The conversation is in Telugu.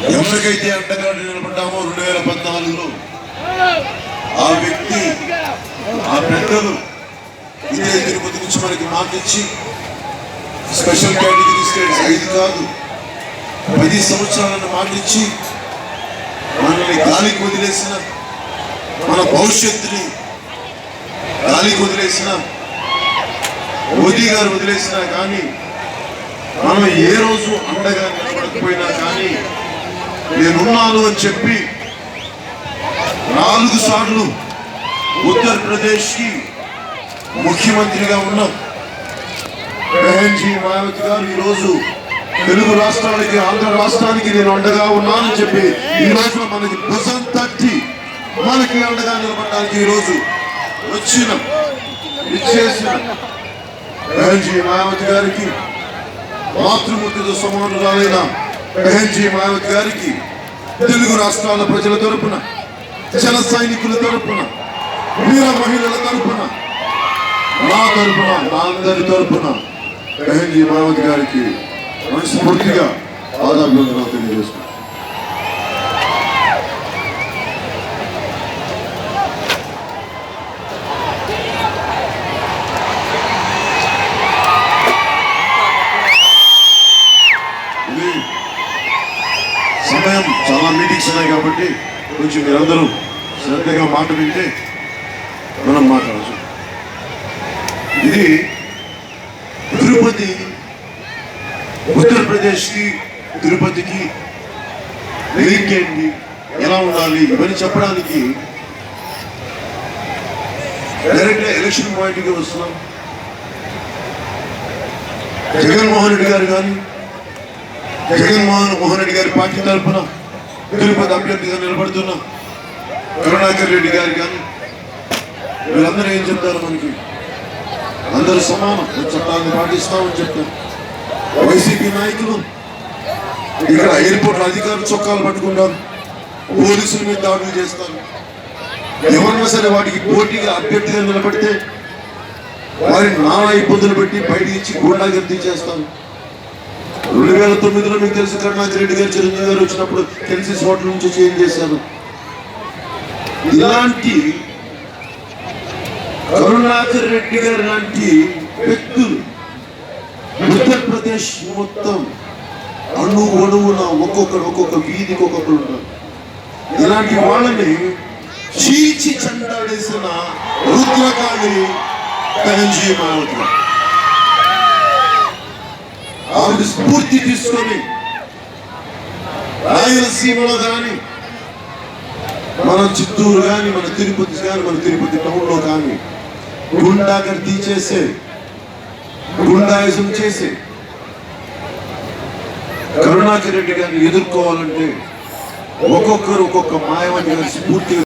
ఎవరికైతే అండగా నిలబడ్డామో 2014లో ఆ వ్యక్తి ఆ పెద్దలు ఇదే తిరుపతి నుంచి మనకి మాకిచ్చి స్పెషల్ కేటగిరీ స్టేట్స్ 5 కాదు 10 సంవత్సరాలను మాటిచ్చి మనల్ని గాలికి వదిలేసిన, మన భవిష్యత్తుని గాలికి వదిలేసిన, మోదీ గారు వదిలేసినా కానీ మనం ఏ రోజు అండగా నిలబడకపోయినా కానీ నేనున్నాను అని చెప్పి 4 సార్లు ఉత్తరప్రదేశ్కి ముఖ్యమంత్రిగా ఉన్న బెహన్జీ మాయావతి గారు ఈరోజు తెలుగు రాష్ట్రానికి, ఆంధ్ర రాష్ట్రానికి నేను అండగా ఉన్నానని చెప్పి ఈ రోజు మనకి భుజం తట్టి మనకి అండగా నిలబడడానికి ఈరోజు ఇచ్చేసిన బెహన్జీ మాయావతి గారికి, మాతృమూర్తితో సమానురాలైన బెహన్జీ మాయావతి గారికి తెలుగు రాష్ట్రాల ప్రజల తరపున, జన సైనికుల తరపున, వీర మహిళల తరపున, నా తరపున, నా అందరి తరపున బెహన్జీ మాయావతి గారికి మనస్ఫూర్తిగా ఆదాభివందనాలు తెలియజేస్తున్నాను. ఇది సమయం చాలా మీటింగ్స్ ఉన్నాయి కాబట్టి కొంచెం మీరందరూ శ్రద్ధగా మాట వింటే మనం మాట్లాడచ్చు. ఇది తిరుపతి, ఉత్తరప్రదేశ్కి తిరుపతికి లింక్ ఏంటి, ఎలా ఉండాలి ఇవన్నీ చెప్పడానికి డైరెక్ట్గా ఎలక్షన్ పాయింట్కి వస్తున్నాం. జగన్మోహన్ రెడ్డి గారు కానీ, జగన్మోహన్ రెడ్డి గారి పార్టీ తరఫున తిరుపతి అభ్యర్థిగా నిలబడుతున్న కరుణాకర్ రెడ్డి గారు కానీ వీళ్ళందరూ ఏం చెప్తారు, మనకి అందరూ సమానం, చట్టాన్ని పాటిస్తామని చెప్తారు. వైసీపీ నాయకులు ఇక్కడ ఎయిర్పోర్ట్ అధికారులు చొక్కాలు పట్టుకుంటారు, పోలీసుల మీద దాడులు చేస్తారు. ఎవరన్నా సరే వాటికి పోటీగా అభ్యర్థిగా నిలబడితే వారిని నానా ఇబ్బందులు పెట్టి బయట ఇచ్చి గూండాగర్దీ చేస్తారు. 2009లో మీకు తెలుసు, కరుణాకర్ రెడ్డి గారు, చిరంజీవి గారు వచ్చినప్పుడు కెన్సిస్ హోటల్ నుంచి చేంజ్ చేశారు. ఇలాంటి కరుణాకర్ రెడ్డి గారు లాంటి వ్యక్తులు ఉత్తరప్రదేశ్ మొత్తం అణువున ఒక్కొక్క వీధికి ఒక్కొక్కరు ఉంటారు. ఇలాంటి వాళ్ళని చీల్చి చెండాడేసిన రుద్రకాళి బెహన్జీ మాయావతి. ఆవిడ స్ఫూర్తి తీసుకొని రాయలసీమలో కానీ, మన చిత్తూరు కానీ, మన తిరుపతి కానీ, మన తిరుపతి టౌన్లో కానీ గుండాగర్దీ చేసే, గుండాయిజం చేసే కరుణాకర్ రెడ్డి గారిని ఎదుర్కోవాలంటే ఒక్కొక్కరు ఒక్కొక్క మాయావతి గారి స్ఫూర్తి